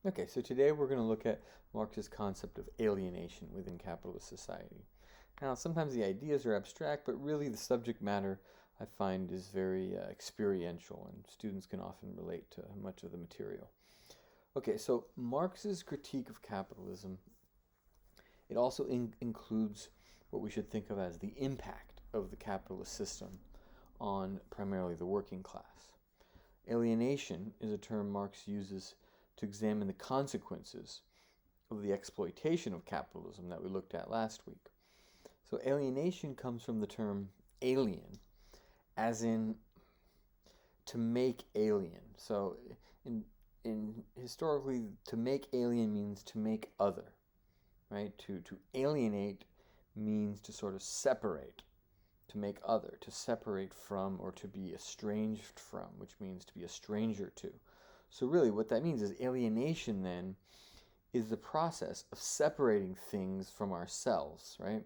Okay, so today we're going to look at Marx's concept of alienation within capitalist society. Now, sometimes the ideas are abstract, but really the subject matter I find is very experiential, and students can often relate to much of the material. Okay, so Marx's critique of capitalism, it also includes what we should think of as the impact of the capitalist system on primarily the working class. Alienation is a term Marx uses to examine the consequences of the exploitation of capitalism that we looked at last week. So alienation comes from the term alien, as in to make alien. So in historically, to make alien means to make other, right? To alienate means to sort of separate, to make other, to separate from, or to be estranged from, which means to be a stranger to. So really what that means is alienation then is the process of separating things from ourselves, right?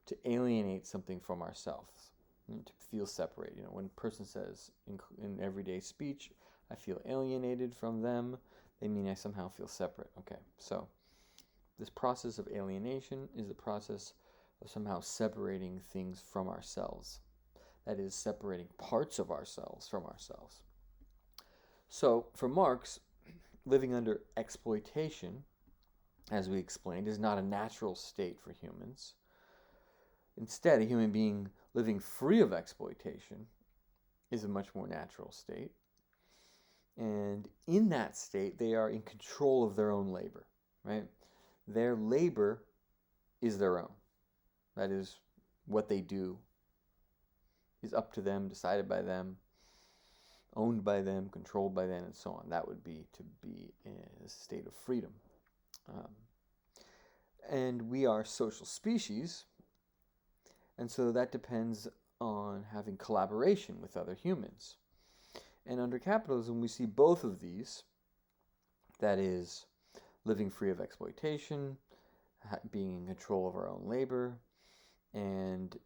To alienate something from ourselves, to feel separate. You know, when a person says in everyday speech, I feel alienated from them, they mean I somehow feel separate. Okay, so this process of alienation is the process of somehow separating things from ourselves. That is, separating parts of ourselves from ourselves. So, for Marx, living under exploitation, as we explained, is not a natural state for humans. Instead, a human being living free of exploitation is a much more natural state. And in that state, they are in control of their own labor, right? Their labor is their own. That is, what they do is up to them, decided by them, owned by them, controlled by them, and so on. That would be to be in a state of freedom. And we are social species, and so that depends on having collaboration with other humans. And under capitalism, we see both of these. That is, living free of exploitation, being in control of our own labor, and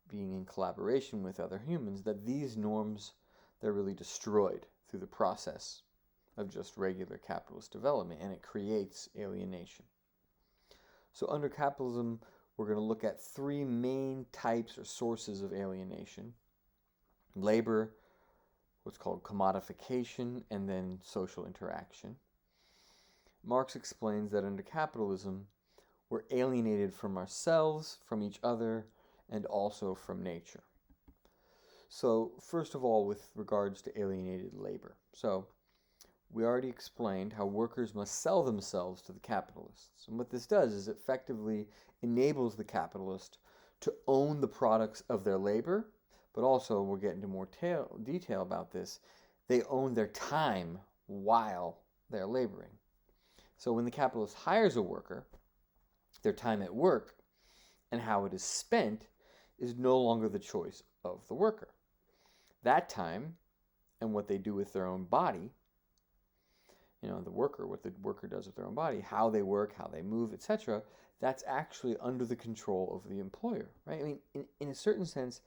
being in collaboration with other humans, that these norms, they're really destroyed through the process of just regular capitalist development, and it creates alienation. So under capitalism, we're going to look at three main types or sources of alienation: labor, what's called commodification, and then social interaction. Marx explains that under capitalism, we're alienated from ourselves, from each other, and also from nature. So first of all, with regards to alienated labor. So we already explained how workers must sell themselves to the capitalists. And what this does is effectively enables the capitalist to own the products of their labor, but also, we'll get into more detail about this, they own their time while they're laboring. So when the capitalist hires a worker, their time at work and how it is spent is no longer the choice of the worker. That time and what they do with their own body, the worker, what the worker does with their own body, how they work, how they move, etc., that's actually under the control of the employer, right? I mean, in a certain sense,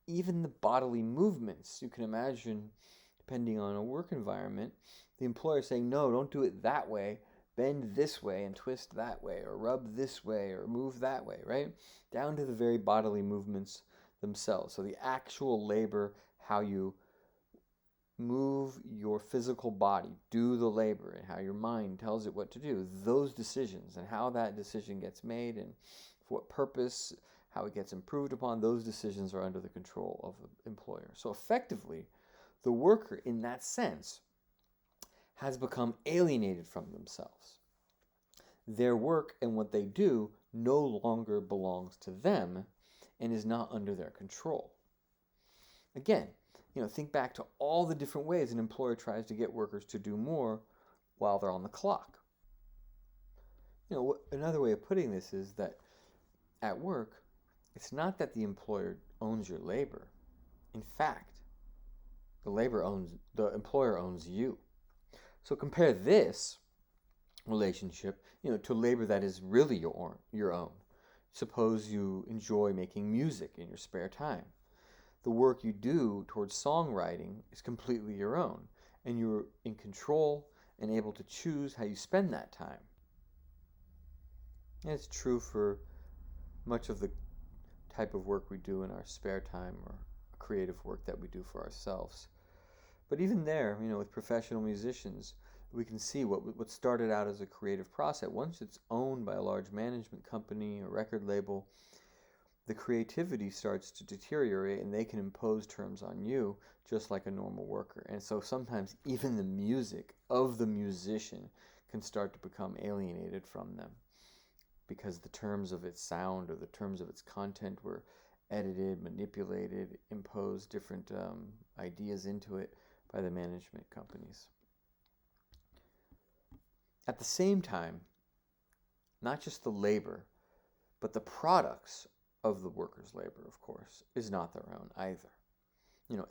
even the bodily movements, you can imagine, depending on a work environment, the employer saying, no, don't do it that way, bend this way and twist that way, or rub this way or move that way, right? Down to the very bodily movements themselves. So the actual labor, how you move your physical body, do the labor, and how your mind tells it what to do, those decisions and how that decision gets made and for what purpose, how it gets improved upon, those decisions are under the control of the employer. So effectively, the worker in that sense has become alienated from themselves. Their work and what they do no longer belongs to them and is not under their control. Again, think back to all the different ways an employer tries to get workers to do more while they're on the clock. Another way of putting this is that at work, it's not that the employer owns your labor. In fact, the employer owns you. So compare this relationship, to labor that is really your own. Suppose you enjoy making music in your spare time. The work you do towards songwriting is completely your own, and you're in control and able to choose how you spend that time. And it's true for much of the type of work we do in our spare time or creative work that we do for ourselves. But even there, with professional musicians, we can see what started out as a creative process. Once it's owned by a large management company or record label, the creativity starts to deteriorate and they can impose terms on you just like a normal worker. And so sometimes even the music of the musician can start to become alienated from them because the terms of its sound or the terms of its content were edited, manipulated, imposed different ideas into it by the management companies. At the same time, not just the labor, but the products of the workers' labor, of course, is not their own either.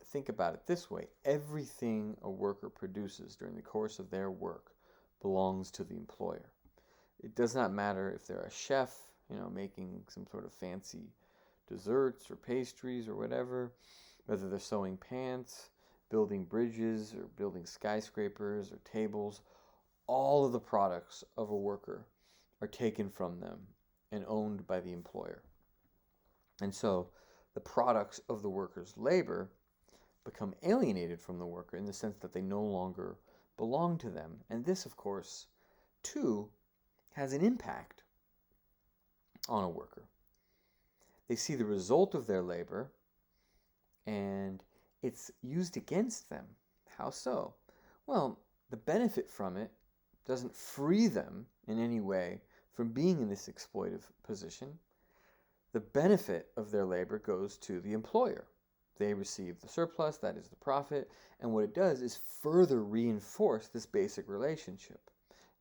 Think about it this way. Everything a worker produces during the course of their work belongs to the employer. It does not matter if they're a chef, making some sort of fancy desserts or pastries or whatever, whether they're sewing pants, building bridges or building skyscrapers or tables. All of the products of a worker are taken from them and owned by the employer. And so the products of the worker's labor become alienated from the worker in the sense that they no longer belong to them. And this, of course, too, has an impact on a worker. They see the result of their labor and it's used against them. How so? Well, the benefit from it doesn't free them in any way from being in this exploitive position. The benefit of their labor goes to the employer. They receive the surplus, that is the profit, and what it does is further reinforce this basic relationship.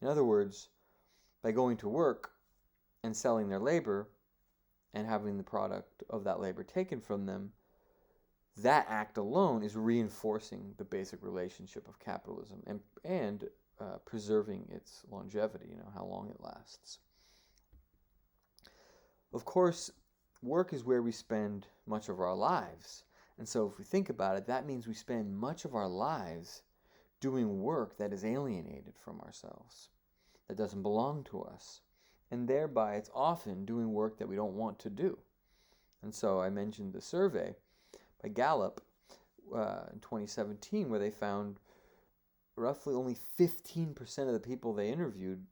In other words, by going to work and selling their labor and having the product of that labor taken from them, that act alone is reinforcing the basic relationship of capitalism and preserving its longevity, how long it lasts. Of course, work is where we spend much of our lives. And so if we think about it, that means we spend much of our lives doing work that is alienated from ourselves, that doesn't belong to us. And thereby, it's often doing work that we don't want to do. And so I mentioned the survey by Gallup in 2017, where they found roughly only 15% of the people they interviewed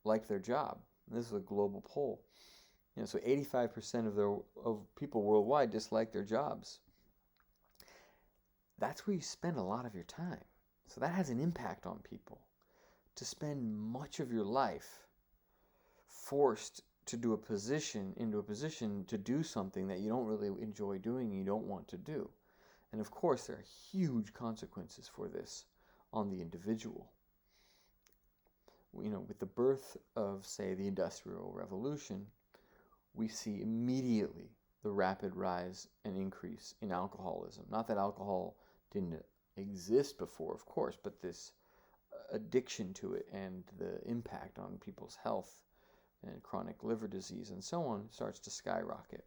liked their job. And this is a global poll. So 85% of people worldwide dislike their jobs. That's where you spend a lot of your time. So that has an impact on people. To spend much of your life forced to into a position to do something that you don't really enjoy doing and you don't want to do. And of course, there are huge consequences for this on the individual. With the birth of, say, the Industrial Revolution, we see immediately the rapid rise and increase in alcoholism. Not that alcohol didn't exist before, of course, but this addiction to it and the impact on people's health and chronic liver disease and so on starts to skyrocket.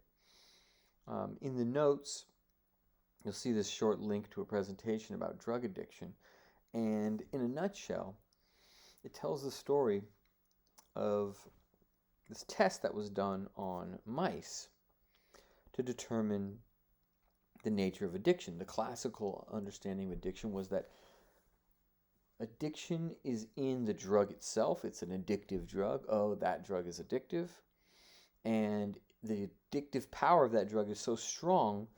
In the notes, you'll see this short link to a presentation about drug addiction. And in a nutshell, it tells the story of this test that was done on mice to determine the nature of addiction. The classical understanding of addiction was that addiction is in the drug itself. It's an addictive drug. Oh, that drug is addictive. And the addictive power of that drug is so strong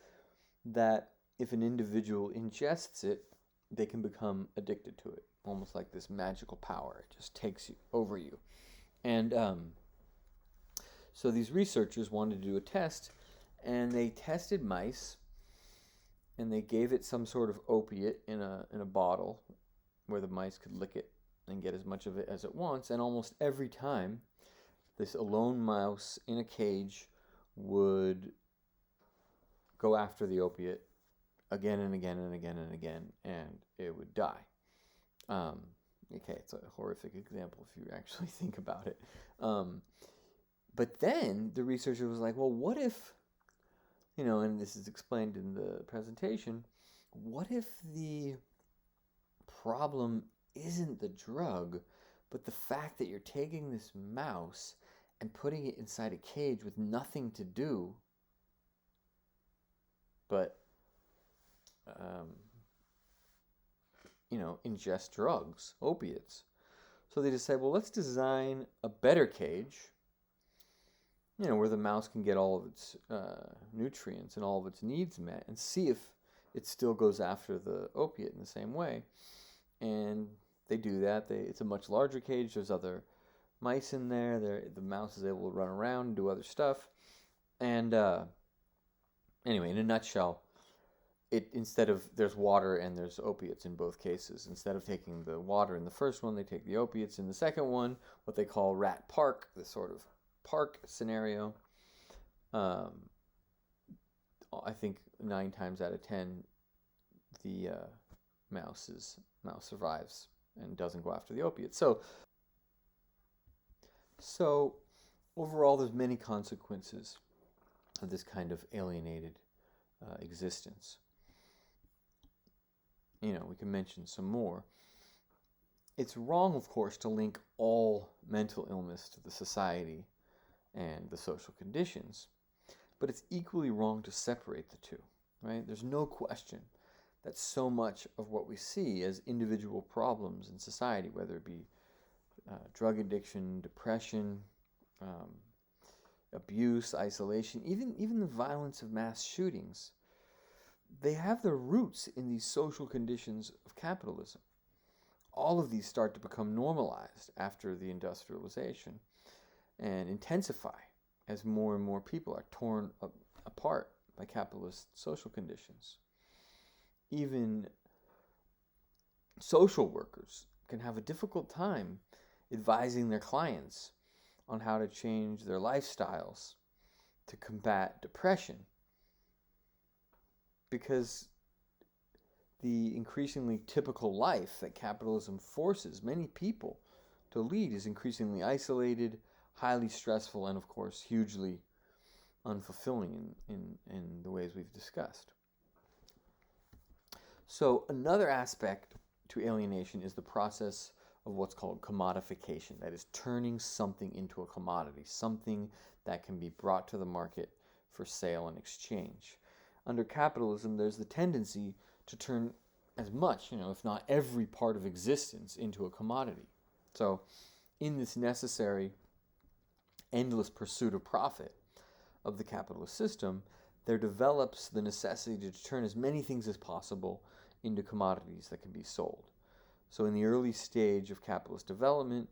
that if an individual ingests it, they can become addicted to it. Almost like this magical power. It just takes over you. And so these researchers wanted to do a test, and they tested mice, and they gave it some sort of opiate in a bottle where the mice could lick it and get as much of it as it wants. And almost every time, this alone mouse in a cage would go after the opiate again and again and again and again, and it would die. Okay, it's a horrific example if you actually think about it. But then the researcher was like, well, what if, and this is explained in the presentation, what if the problem isn't the drug, but the fact that you're taking this mouse and putting it inside a cage with nothing to do but, ingest drugs, opiates. So they decide, well, let's design a better cage, where the mouse can get all of its nutrients and all of its needs met, and see if it still goes after the opiate in the same way. And they do that. It's a much larger cage. There's other mice in there. The mouse is able to run around and do other stuff. And anyway, in a nutshell, there's water and there's opiates in both cases. Instead of taking the water in the first one, they take the opiates in the second one, what they call rat park, this sort of park scenario. I think 9 times out of 10, the mouse survives and doesn't go after the opiates. So overall, there's many consequences of this kind of alienated existence. We can mention some more. It's wrong, of course, to link all mental illness to the society and the social conditions, but it's equally wrong to separate the two, right? There's no question that so much of what we see as individual problems in society, whether it be drug addiction, depression, abuse, isolation, even the violence of mass shootings, they have their roots in these social conditions of capitalism. All of these start to become normalized after the industrialization and intensify as more and more people are torn apart by capitalist social conditions. Even social workers can have a difficult time advising their clients on how to change their lifestyles to combat depression, because the increasingly typical life that capitalism forces many people to lead is increasingly isolated, highly stressful, and of course hugely unfulfilling in the ways we've discussed. So another aspect to alienation is the process of what's called commodification, that is, turning something into a commodity, something that can be brought to the market for sale and exchange. Under capitalism, there's the tendency to turn as much, if not every part of existence, into a commodity. So in this necessary, endless pursuit of profit of the capitalist system, there develops the necessity to turn as many things as possible into commodities that can be sold. So in the early stage of capitalist development,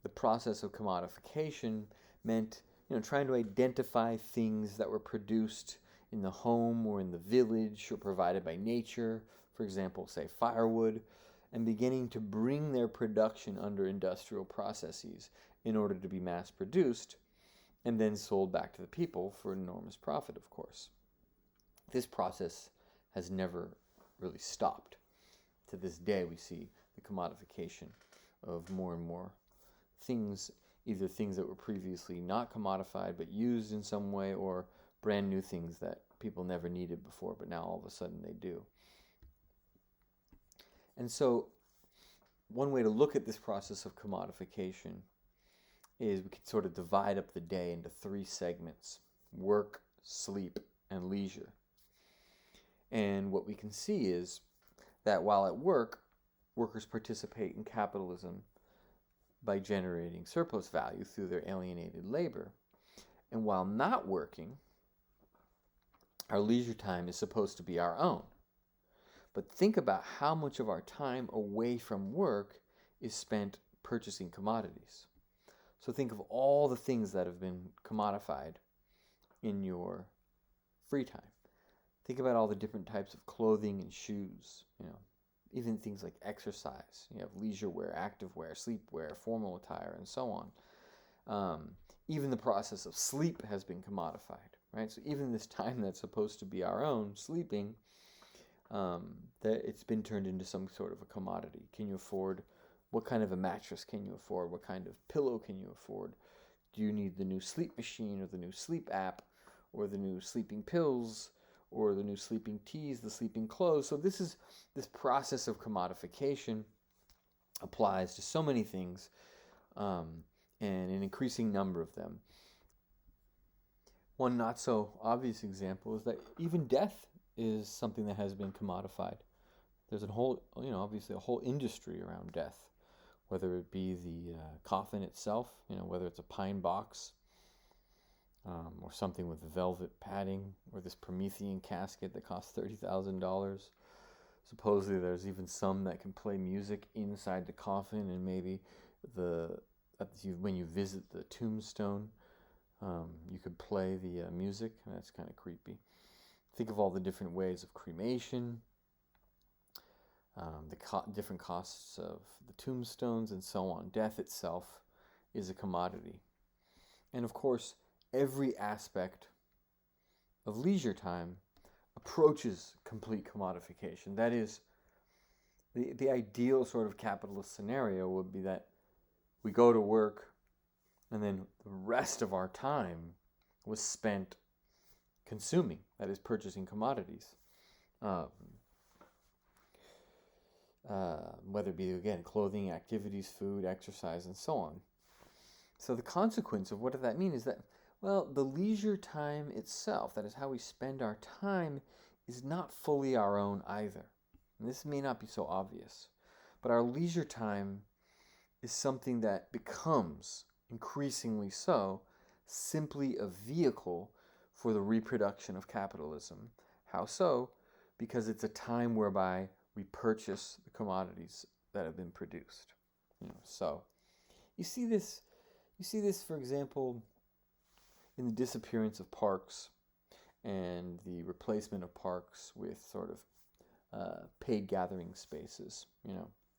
the process of commodification meant, trying to identify things that were produced in the home or in the village or provided by nature, for example, say firewood, and beginning to bring their production under industrial processes in order to be mass produced and then sold back to the people for enormous profit, of course. This process has never really stopped. To this day, we see the commodification of more and more things, either things that were previously not commodified but used in some way, or brand new things that people never needed before, but now all of a sudden they do. And so one way to look at this process of commodification is we could sort of divide up the day into 3 segments: work, sleep, and leisure. And what we can see is that while at work, workers participate in capitalism by generating surplus value through their alienated labor. And while not working, our leisure time is supposed to be our own. But think about how much of our time away from work is spent purchasing commodities. So think of all the things that have been commodified in your free time. Think about all the different types of clothing and shoes, even things like exercise. You have leisure wear, active wear, sleep wear, formal attire, and so on. Even the process of sleep has been commodified, right? So even this time that's supposed to be our own, sleeping, that it's been turned into some sort of a commodity. Can you afford, what kind of a mattress can you afford? What kind of pillow can you afford? Do you need the new sleep machine or the new sleep app or the new sleeping pills or the new sleeping teas, the sleeping clothes? So this process of commodification applies to so many things, and an increasing number of them. One not so obvious example is that even death is something that has been commodified. There's a whole, obviously a whole industry around death, whether it be the coffin itself, whether it's a pine box, or something with velvet padding, or this Promethean casket that costs $30,000. Supposedly there's even some that can play music inside the coffin, and maybe when you visit the tombstone, you could play the music. That's kind of creepy. Think of all the different ways of cremation, the different costs of the tombstones, and so on. Death itself is a commodity. And of course, every aspect of leisure time approaches complete commodification. That is, the ideal sort of capitalist scenario would be that we go to work, and then the rest of our time was spent consuming, that is, purchasing commodities. Whether it be, again, clothing, activities, food, exercise, and so on. So the consequence of what does that mean is that, well, the leisure time itself, that is how we spend our time, is not fully our own either. And this may not be so obvious, but our leisure time is something that becomes, increasingly so, simply a vehicle for the reproduction of capitalism. How so? Because it's a time whereby we purchase the commodities that have been produced. So you see this, for example, in the disappearance of parks and the replacement of parks with sort of paid gathering spaces,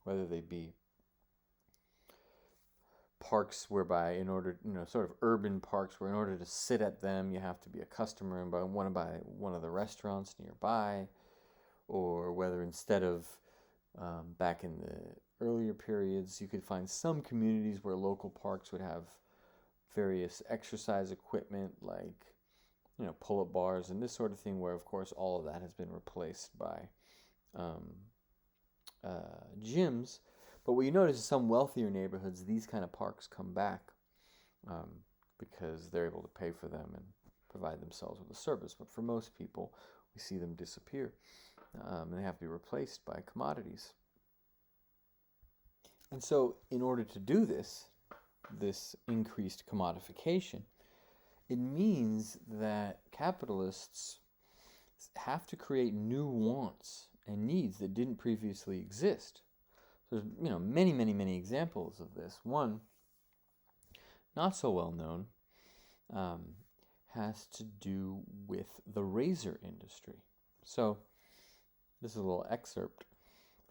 whether they be parks whereby sort of urban parks where in order to sit at them you have to be a customer and want to buy one of the restaurants nearby, or whether instead of back in the earlier periods you could find some communities where local parks would have various exercise equipment like pull-up bars and this sort of thing, where of course all of that has been replaced by gyms. But what you notice is some wealthier neighborhoods, these kind of parks come back because they're able to pay for them and provide themselves with a service. But for most people, we see them disappear. And they have to be replaced by commodities. And so in order to do this increased commodification, it means that capitalists have to create new wants and needs that didn't previously exist. There's many examples of this. One, not so well known, has to do with the razor industry. So this is a little excerpt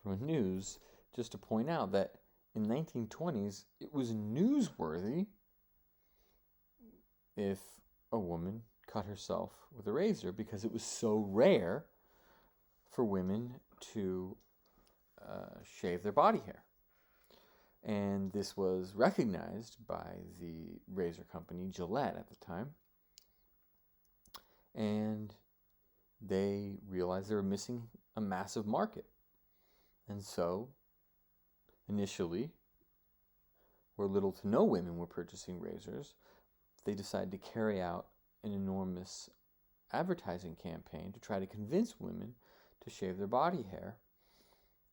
from news just to point out that in the 1920s it was newsworthy if a woman cut herself with a razor, because it was so rare for women to shave their body hair. And this was recognized by the razor company Gillette at the time. And they realized they were missing a massive market. And so, initially, where little to no women were purchasing razors, they decided to carry out an enormous advertising campaign to try to convince women to shave their body hair,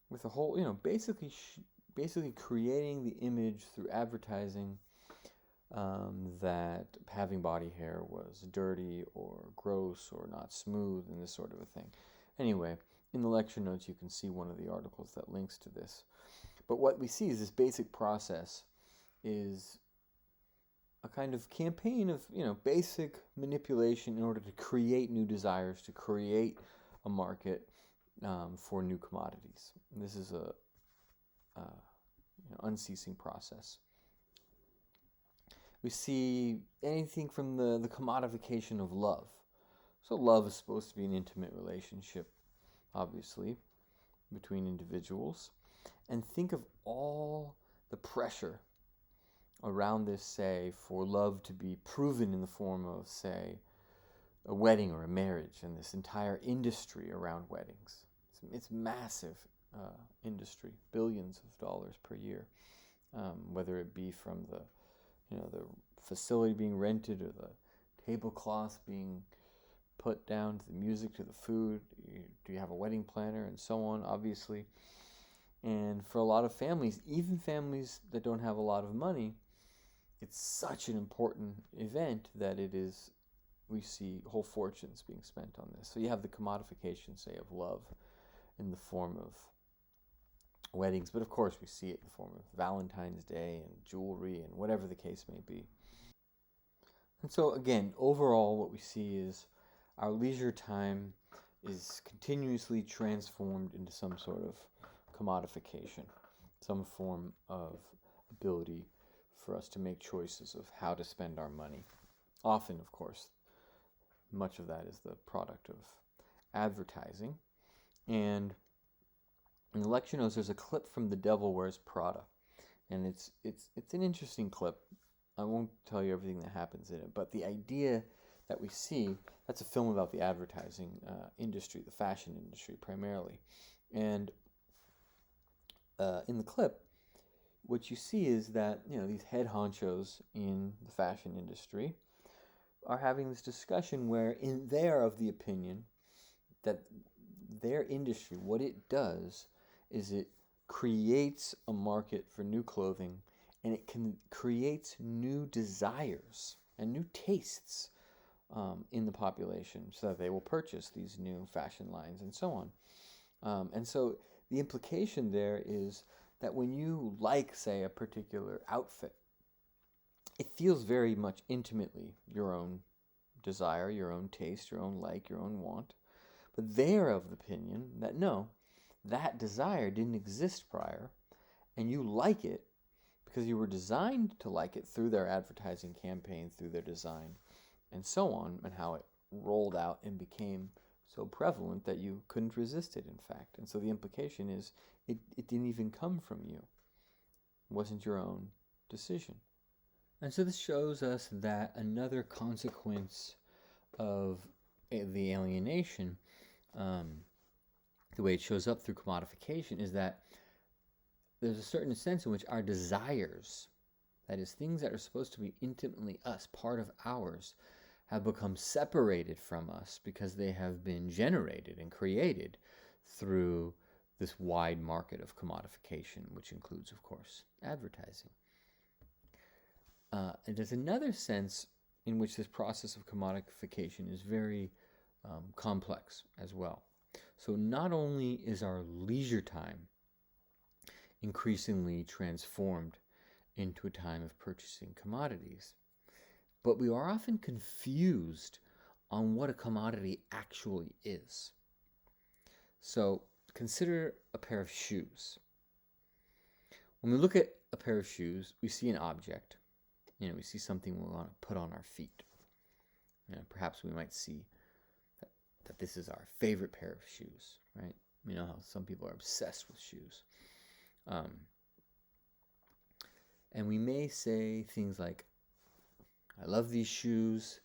with a whole, basically creating the image through advertising that having body hair was dirty or gross or not smooth and this sort of a thing. Anyway, in the lecture notes you can see one of the articles that links to this. But what we see is this basic process is a kind of campaign of, basic manipulation in order to create new desires, to create a market for new commodities. And this is a unceasing process. We see anything from the commodification of love. So love is supposed to be an intimate relationship, obviously, between individuals. And think of all the pressure around this, say, for love to be proven in the form of, say, a wedding or a marriage, and this entire industry around weddings. It's massive. industry, billions of dollars per year, whether it be from the facility being rented or the tablecloths being put down to the music, to the food. Do you have a wedding planner, and so on, obviously. And for a lot of families, even families that don't have a lot of money, it's such an important event that we see whole fortunes being spent on this. So you have the commodification, say, of love in the form of weddings, but of course we see it in the form of Valentine's Day and jewelry and whatever the case may be. And so again, overall what we see is our leisure time is continuously transformed into some sort of commodification, some form of ability for us to make choices of how to spend our money. Often, of course, much of that is the product of advertising. And in the lecture notes, there's a clip from The Devil Wears Prada. And it's an interesting clip. I won't tell you everything that happens in it, but the idea that we see, that's a film about the advertising industry, the fashion industry primarily. And in the clip, what you see is that these head honchos in the fashion industry are having this discussion where they are of the opinion that their industry, what it does is it creates a market for new clothing, and it creates new desires and new tastes in the population so that they will purchase these new fashion lines and so on. And so the implication there is that when you like, say, a particular outfit, it feels very much intimately your own desire, your own taste, your own like, your own want. But they're of the opinion that no, that desire didn't exist prior, and you like it because you were designed to like it through their advertising campaign, through their design, and so on, and how it rolled out and became so prevalent that you couldn't resist it, in fact. And so the implication is it didn't even come from you. It wasn't your own decision. And so this shows us that another consequence of the alienation, the way it shows up through commodification, is that there's a certain sense in which our desires, that is, things that are supposed to be intimately us, part of ours, have become separated from us because they have been generated and created through this wide market of commodification, which includes, of course, advertising. And there's another sense in which this process of commodification is very complex as well. So not only is our leisure time increasingly transformed into a time of purchasing commodities, but we are often confused on what a commodity actually is. So consider a pair of shoes. When we look at a pair of shoes, we see an object. We see something we want to put on our feet. Perhaps we might see that this is our favorite pair of shoes, right? You know how some people are obsessed with shoes. And we may say things like, I love these shoes.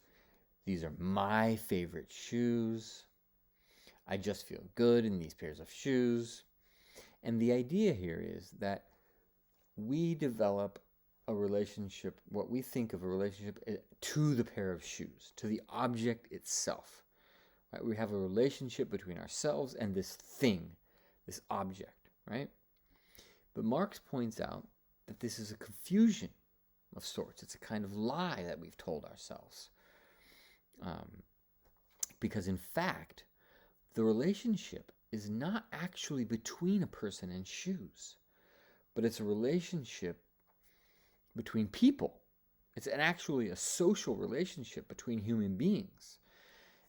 These are my favorite shoes. I just feel good in these pairs of shoes. And the idea here is that we develop a relationship, what we think of a relationship, to the pair of shoes, to the object itself. Right? We have a relationship between ourselves and this thing, this object, right? But Marx points out that this is a confusion of sorts. It's a kind of lie that we've told ourselves. Because in fact, the relationship is not actually between a person and shoes, but it's a relationship between people. It's actually a social relationship between human beings.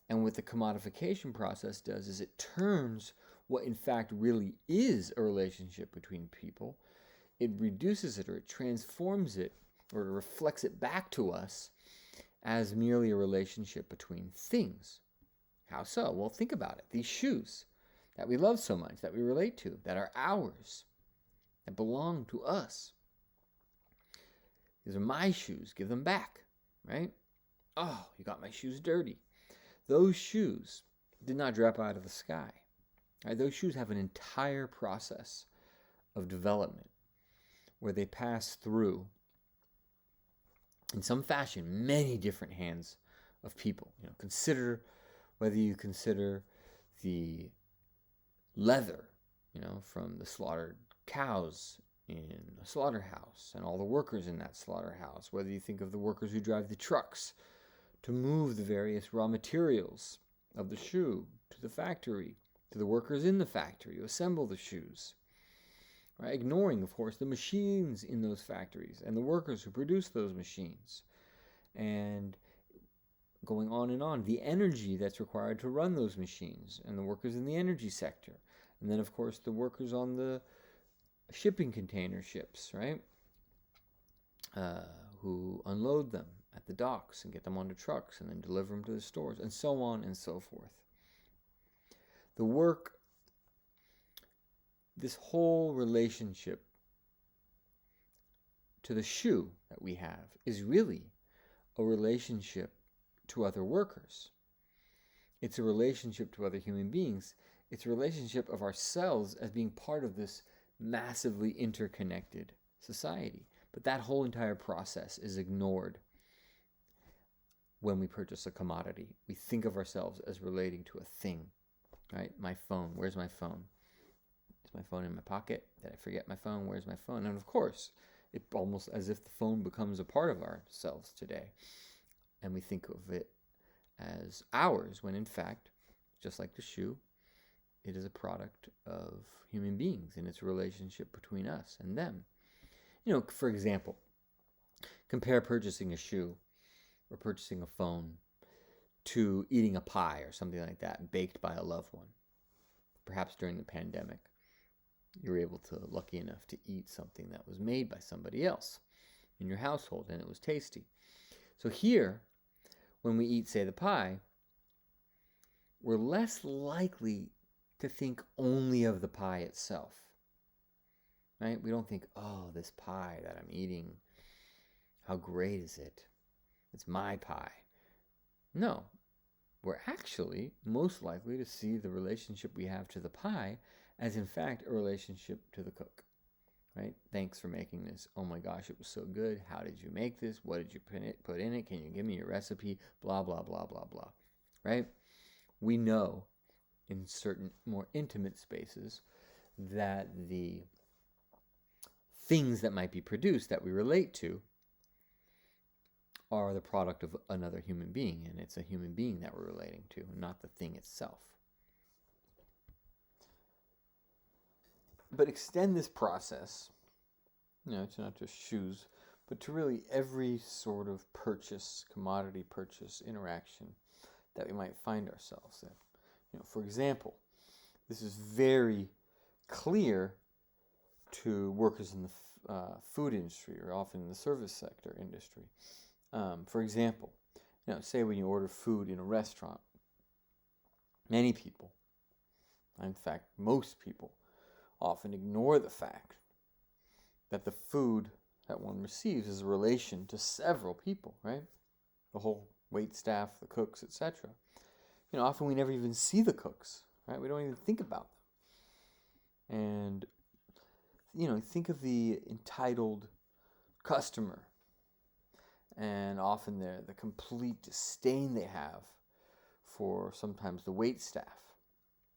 And what the commodification process does is it turns what in fact really is a relationship between people, it reduces it, or it transforms it, or it reflects it back to us as merely a relationship between things. How so? Well, think about it. These shoes that we love so much, that we relate to, that are ours, that belong to us. These are my shoes. Give them back, right? Oh, you got my shoes dirty. Those shoes did not drop out of the sky. Right? Those shoes have an entire process of development where they pass through, in some fashion, many different hands of people. Consider whether you consider the leather, from the slaughtered cows in a slaughterhouse and all the workers in that slaughterhouse, whether you think of the workers who drive the trucks to move the various raw materials of the shoe to the factory, to the workers in the factory who assemble the shoes, right? Ignoring, of course, the machines in those factories and the workers who produce those machines, and going on and on, the energy that's required to run those machines and the workers in the energy sector, and then, of course, the workers on the shipping container ships, right, who unload them at the docks and get them onto trucks and then deliver them to the stores, and so on and so forth. The work, this whole relationship to the shoe that we have is really a relationship to other workers. It's a relationship to other human beings. It's a relationship of ourselves as being part of this massively interconnected society. But that whole entire process is ignored when we purchase a commodity. We think of ourselves as relating to a thing, right? My phone. Where's my phone? Is my phone in my pocket? Did I forget my phone? Where's my phone? And of course, it's almost as if the phone becomes a part of ourselves today. And we think of it as ours, when in fact, just like the shoe, it is a product of human beings and it's a relationship between us and them. For example, compare purchasing a shoe or purchasing a phone to eating a pie or something like that baked by a loved one. Perhaps during the pandemic, you were lucky enough to eat something that was made by somebody else in your household and it was tasty. So here, when we eat, say, the pie, we're less likely to think only of the pie itself, right? We don't think, oh, this pie that I'm eating, how great is it? It's my pie. No, we're actually most likely to see the relationship we have to the pie as, in fact, a relationship to the cook, right? Thanks for making this. Oh my gosh, it was so good. How did you make this? What did you put in it? Can you give me your recipe? Blah, blah, blah, blah, blah, right? We know in certain more intimate spaces that the things that might be produced that we relate to are the product of another human being, and it's a human being that we're relating to, not the thing itself. But extend this process, to not just shoes, but to really every sort of purchase, commodity purchase, interaction that we might find ourselves in. For example, this is very clear to workers in the food industry or often in the service sector industry. For example, say when you order food in a restaurant, many people, in fact, most people, often ignore the fact that the food that one receives is a relation to several people, right? The whole wait staff, the cooks, etc. Often we never even see the cooks, right? We don't even think about them. And, think of the entitled customer and often the complete disdain they have for sometimes the wait staff,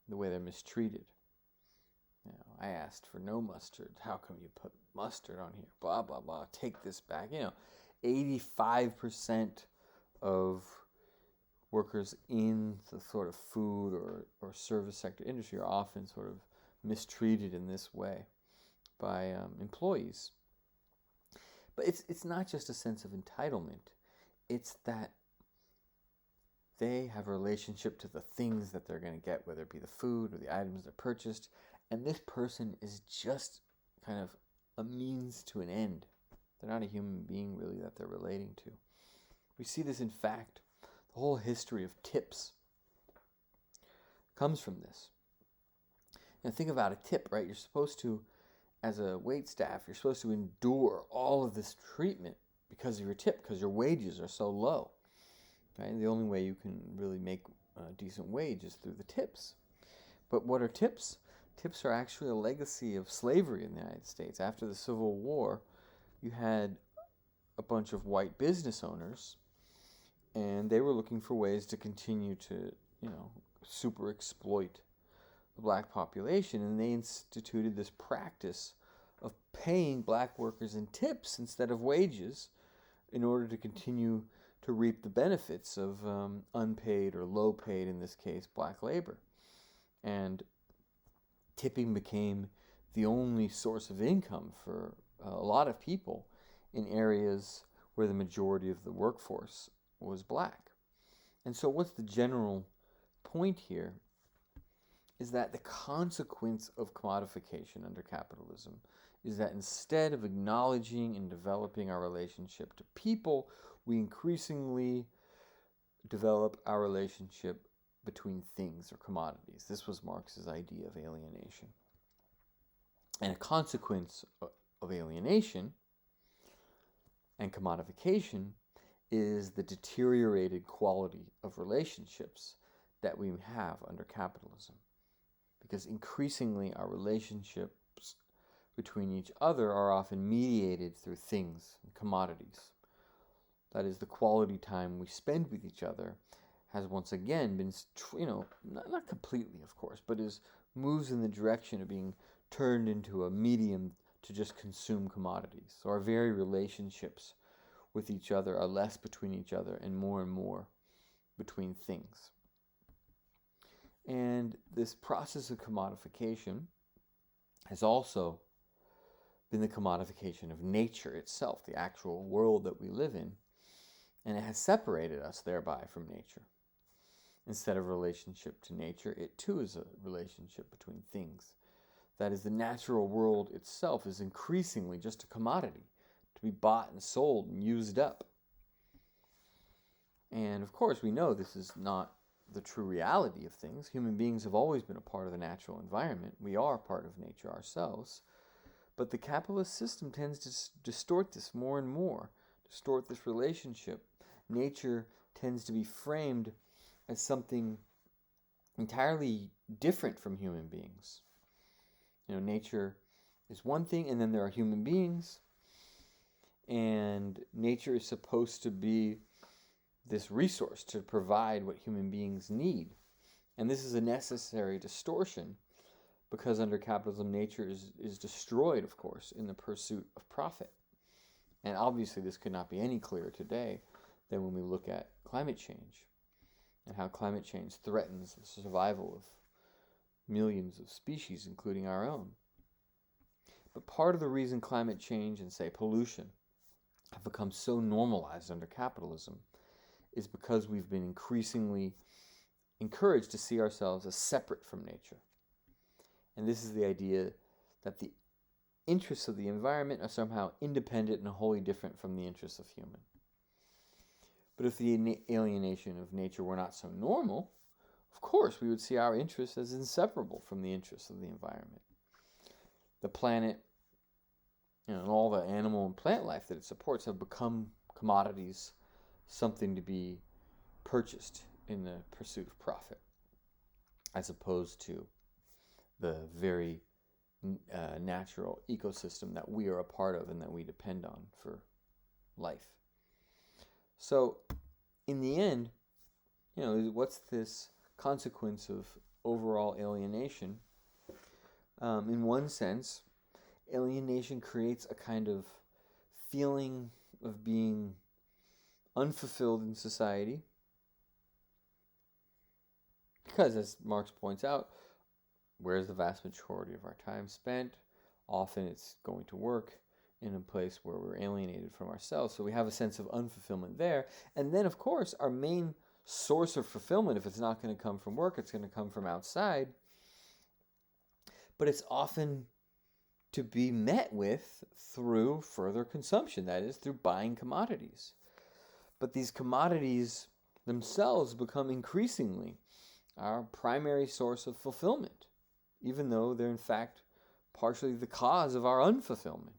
the way they're mistreated. I asked for no mustard. How come you put mustard on here? Blah, blah, blah. Take this back. 85% of workers in the sort of food or service sector industry are often sort of mistreated in this way by employees. But it's not just a sense of entitlement. It's that they have a relationship to the things that they're going to get, whether it be the food or the items they're purchased. And this person is just kind of a means to an end. They're not a human being, really, that they're relating to. We see this, in fact, the whole history of tips comes from this. Think about a tip, right? You're supposed to, as a wait staff, you're supposed to endure all of this treatment because of your tip, because your wages are so low. Right? The only way you can really make a decent wage is through the tips. But what are tips? Tips are actually a legacy of slavery in the United States. After the Civil War, you had a bunch of white business owners, and they were looking for ways to continue to, super exploit the black population, and they instituted this practice of paying black workers in tips instead of wages in order to continue to reap the benefits of unpaid or low paid, in this case, black labor. And tipping became the only source of income for a lot of people in areas where the majority of the workforce was black. And so what's the general point here is that the consequence of commodification under capitalism is that instead of acknowledging and developing our relationship to people, we increasingly develop our relationship between things or commodities. This was Marx's idea of alienation. And a consequence of alienation and commodification is the deteriorated quality of relationships that we have under capitalism. Because increasingly our relationships between each other are often mediated through things and commodities. That is, the quality time we spend with each other has once again been, not completely, of course, but moves in the direction of being turned into a medium to just consume commodities. So our very relationships with each other are less between each other and more between things. And this process of commodification has also been the commodification of nature itself, the actual world that we live in, and it has separated us thereby from nature. Instead of relationship to nature, it too is a relationship between things. That is, the natural world itself is increasingly just a commodity to be bought and sold and used up. And of course, we know this is not the true reality of things. Human beings have always been a part of the natural environment. We are part of nature ourselves. But the capitalist system tends to distort this more and more, distort this relationship. Nature tends to be framed as something entirely different from human beings. Nature is one thing, and then there are human beings, and nature is supposed to be this resource to provide what human beings need. And this is a necessary distortion because under capitalism, nature is destroyed, of course, in the pursuit of profit. And obviously this could not be any clearer today than when we look at climate change and how climate change threatens the survival of millions of species, including our own. But part of the reason climate change and, say, pollution have become so normalized under capitalism is because we've been increasingly encouraged to see ourselves as separate from nature. And this is the idea that the interests of the environment are somehow independent and wholly different from the interests of human. But if the alienation of nature were not so normal, of course we would see our interests as inseparable from the interests of the environment. The planet, and all the animal and plant life that it supports have become commodities, something to be purchased in the pursuit of profit, as opposed to the very natural ecosystem that we are a part of and that we depend on for life. So, in the end, what's this consequence of overall alienation? In one sense, alienation creates a kind of feeling of being unfulfilled in society. Because, as Marx points out, where's the vast majority of our time spent? Often it's going to work in a place where we're alienated from ourselves. So we have a sense of unfulfillment there. And then, of course, our main source of fulfillment, if it's not going to come from work, it's going to come from outside. But it's often to be met with through further consumption, that is, through buying commodities. But these commodities themselves become increasingly our primary source of fulfillment, even though they're in fact partially the cause of our unfulfillment.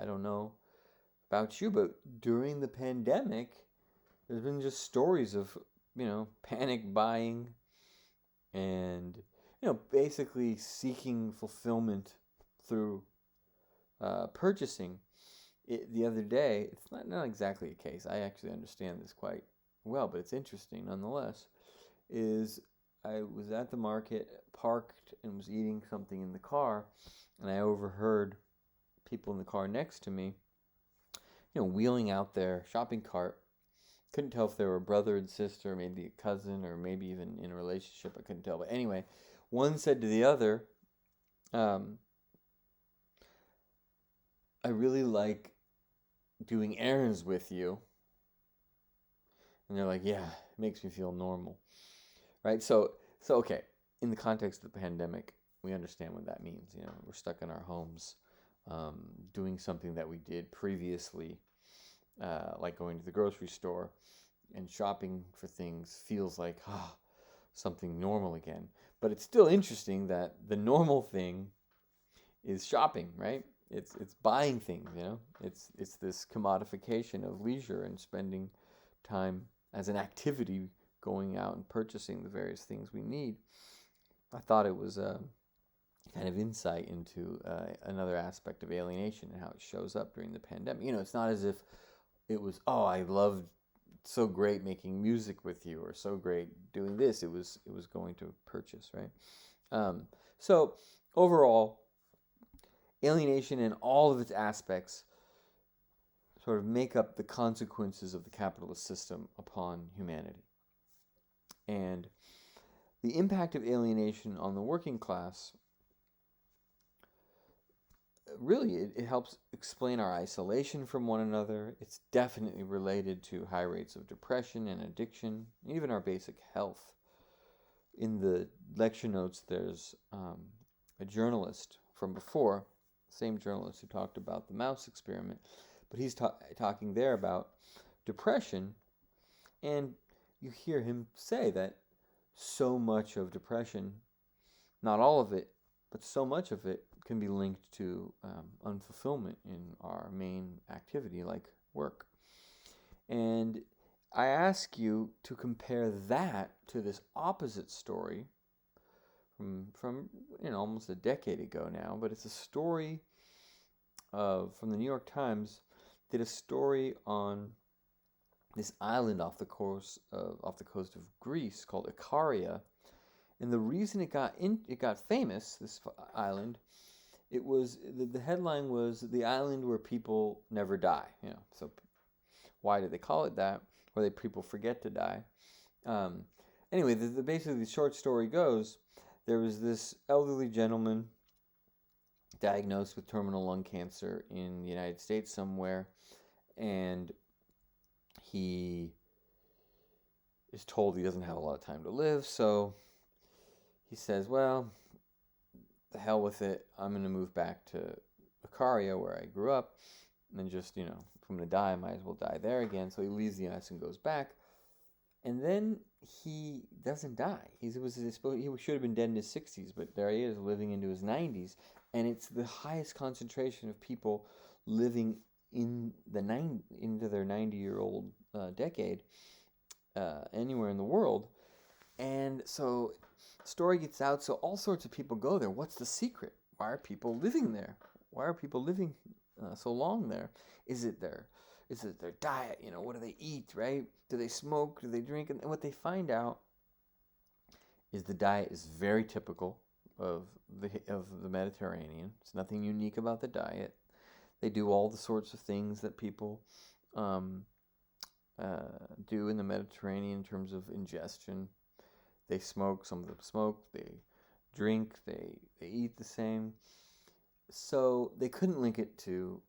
I don't know about you, but during the pandemic, there's been just stories of, panic buying and basically seeking fulfillment through purchasing. The other day, it's not exactly a case. I actually understand this quite well, but it's interesting nonetheless. Is I was at the market, parked, and was eating something in the car, and I overheard people in the car next to me, wheeling out their shopping cart. Couldn't tell if they were a brother and sister, maybe a cousin, or maybe even in a relationship. I couldn't tell. But anyway, one said to the other, I really like doing errands with you. And they're like, yeah, it makes me feel normal. Right? So okay, in the context of the pandemic, we understand what that means. We're stuck in our homes, doing something that we did previously, like going to the grocery store and shopping for things feels like something normal again. But it's still interesting that the normal thing is shopping, right? It's buying things, It's this commodification of leisure and spending time as an activity, going out and purchasing the various things we need. I thought it was a kind of insight into another aspect of alienation and how it shows up during the pandemic. It's not as if it was, I loved so great making music with you, or so great doing this. It was going to purchase, right? So overall, alienation in all of its aspects sort of make up the consequences of the capitalist system upon humanity. And the impact of alienation on the working class, really, it helps explain our isolation from one another. It's definitely related to high rates of depression and addiction, even our basic health. In the lecture notes, there's a journalist from before, same journalist who talked about the mouse experiment, but he's talking there about depression, and you hear him say that so much of depression, not all of it, but so much of it can be linked to unfulfillment in our main activity, like work. And I ask you to compare that to this opposite story from almost a decade ago now, but it's a story from the New York Times. Did a story on this island off the coast of Greece called Ikaria, and the reason it got famous, this island, it was the headline was the island where people never die. So why do they call it that? Where people forget to die. Anyway, basically the short story goes, there was this elderly gentleman diagnosed with terminal lung cancer in the United States somewhere, and he is told he doesn't have a lot of time to live, so he says, well, the hell with it, I'm going to move back to Ikaria, where I grew up, and just, if I'm going to die, I might as well die there again. So he leaves the United States and goes back, and then he doesn't die. He should have been dead in his 60s, but there he is, living into his 90s, and it's the highest concentration of people living into their 90-year-old decade anywhere in the world. And so the story gets out, so all sorts of people go there. What's the secret? Why are people living there? Why are people living so long there? Is it their diet? What do they eat, right? Do they smoke? Do they drink? And what they find out is the diet is very typical of the Mediterranean. It's nothing unique about the diet. They do all the sorts of things that people do in the Mediterranean in terms of ingestion. They smoke, some of them smoke, they drink, they eat the same. So they couldn't link it to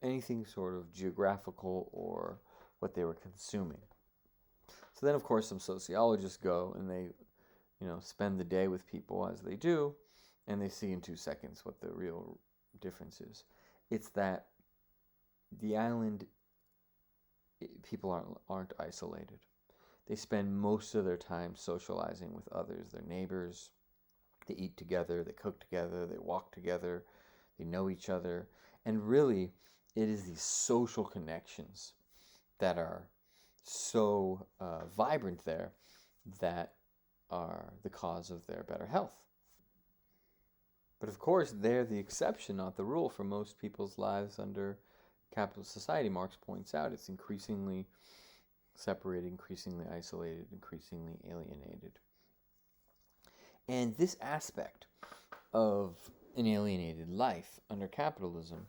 anything sort of geographical or what they were consuming. So then, of course, some sociologists go and they, spend the day with people as they do, and they see in 2 seconds what the real difference is. It's that the island, people aren't isolated. They spend most of their time socializing with others, their neighbors. They eat together, they cook together, they walk together, they know each other. And really, it is these social connections that are so vibrant there that are the cause of their better health. But of course, they're the exception, not the rule, for most people's lives under capitalist society. Marx points out it's increasingly separated, increasingly isolated, increasingly alienated. And this aspect of an alienated life under capitalism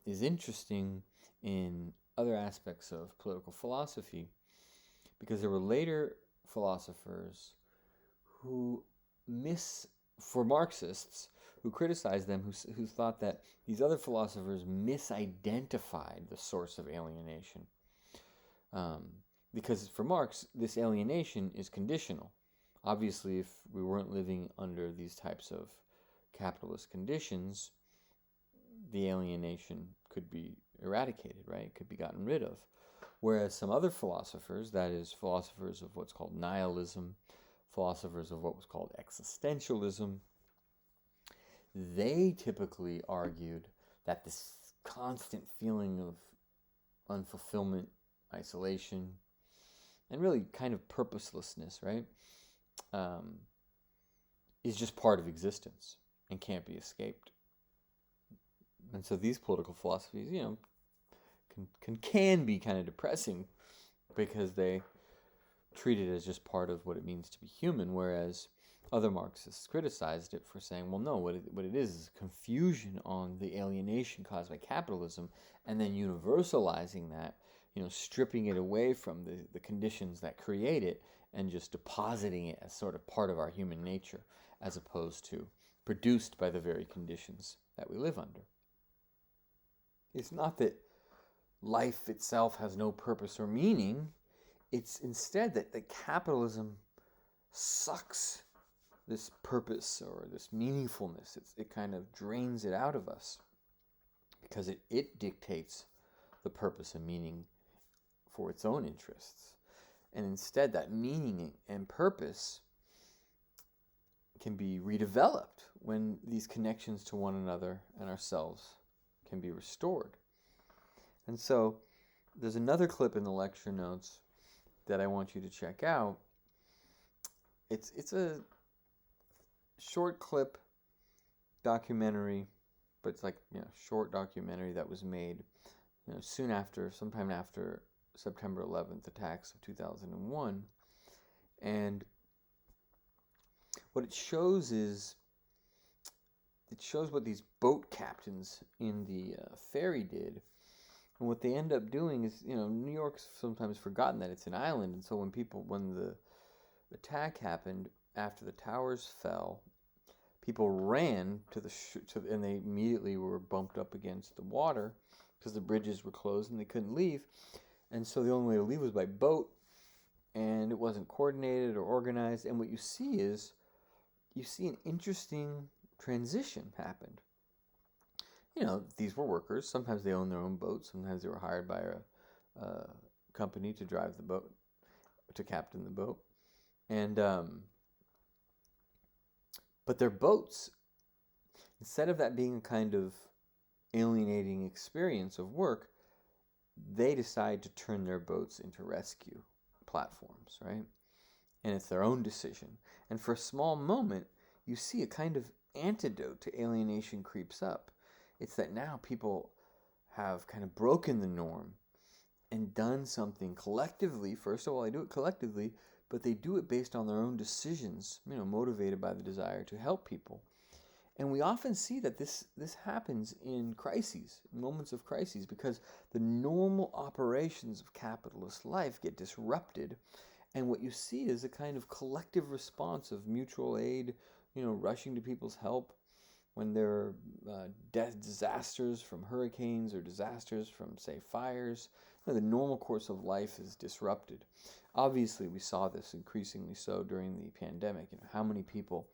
is interesting in other aspects of political philosophy, because there were later philosophers who for Marxists, who criticized them, who thought that these other philosophers misidentified the source of alienation. Because for Marx, this alienation is conditional. Obviously, if we weren't living under these types of capitalist conditions, the alienation could be eradicated, right? It could be gotten rid of. Whereas some other philosophers, that is, philosophers of what's called nihilism, philosophers of what was called existentialism, they typically argued that this constant feeling of unfulfillment, isolation, and really kind of purposelessness, right, is just part of existence and can't be escaped. And so these political philosophies, can be kind of depressing, because they treat it as just part of what it means to be human, whereas other Marxists criticized it for saying, well, no, what it is confusion on the alienation caused by capitalism, and then universalizing that, stripping it away from the conditions that create it, and just depositing it as sort of part of our human nature, as opposed to produced by the very conditions that we live under. It's not that life itself has no purpose or meaning. It's instead that capitalism sucks this purpose or this meaningfulness. It kind of drains it out of us, because it dictates the purpose and meaning for its own interests. And instead, that meaning and purpose can be redeveloped when these connections to one another and ourselves can be restored. And so there's another clip in the lecture notes that I want you to check out. It's a short clip documentary, but it's like short documentary that was made soon after, sometime after September 11th attacks of 2001. And what it shows what these boat captains in the ferry did. And what they end up doing is, New York's sometimes forgotten that it's an island. And so when the attack happened, after the towers fell, people ran and they immediately were bumped up against the water, because the bridges were closed and they couldn't leave. And so the only way to leave was by boat, and it wasn't coordinated or organized. And what you see is, an interesting transition happened. These were workers. Sometimes they owned their own boats. Sometimes they were hired by a company to drive the boat, to captain the boat. And but their boats, instead of that being a kind of alienating experience of work, they decide to turn their boats into rescue platforms, right? And it's their own decision. And for a small moment, you see a kind of antidote to alienation creeps up. It's that now people have kind of broken the norm and done something collectively. First of all, they do it collectively, but they do it based on their own decisions, motivated by the desire to help people. And we often see that this happens in crises, moments of crises, because the normal operations of capitalist life get disrupted. And what you see is a kind of collective response of mutual aid, rushing to people's help when there are disasters from hurricanes or disasters from, say, fires. The normal course of life is disrupted. Obviously, we saw this increasingly so during the pandemic. How many people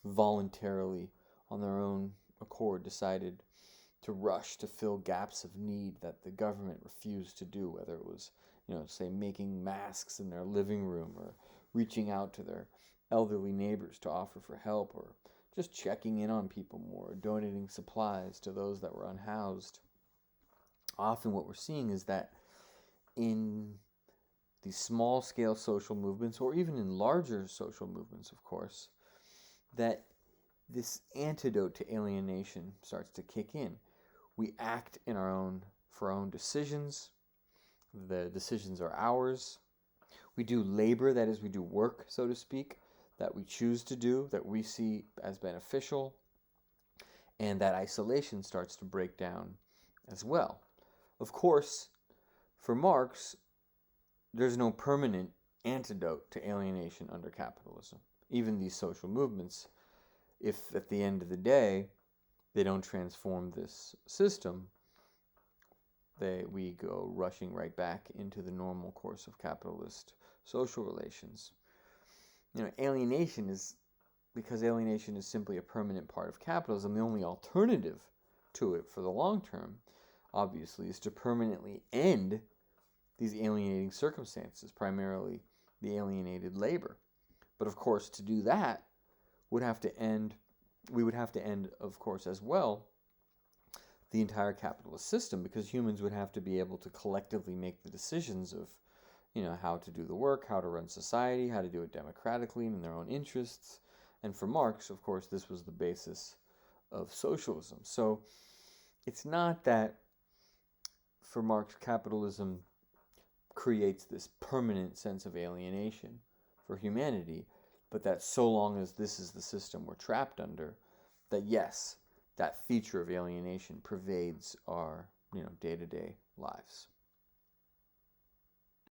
voluntarily, on their own accord, decided to rush to fill gaps of need that the government refused to do, whether it was, say, making masks in their living room, or reaching out to their elderly neighbors to offer for help, or just checking in on people more, or donating supplies to those that were unhoused. Often what we're seeing is that in these small-scale social movements, or even in larger social movements, of course, that this antidote to alienation starts to kick in. We act for our own decisions. The decisions are ours. We do labor, that is, we do work, so to speak, that we choose to do, that we see as beneficial, and that isolation starts to break down as well. Of course, for Marx, there's no permanent antidote to alienation under capitalism. Even these social movements, if at the end of the day they don't transform this system, we go rushing right back into the normal course of capitalist social relations. Because alienation is simply a permanent part of capitalism, the only alternative to it for the long term, obviously, is to permanently end these alienating circumstances, primarily the alienated labor. But of course, to do that, we would have to end, of course, as well, the entire capitalist system, because humans would have to be able to collectively make the decisions of, how to do the work, how to run society, how to do it democratically and in their own interests. And for Marx, of course, this was the basis of socialism. So it's not that for Marx, capitalism creates this permanent sense of alienation for humanity, but that so long as this is the system we're trapped under, that yes, that feature of alienation pervades our, day-to-day lives.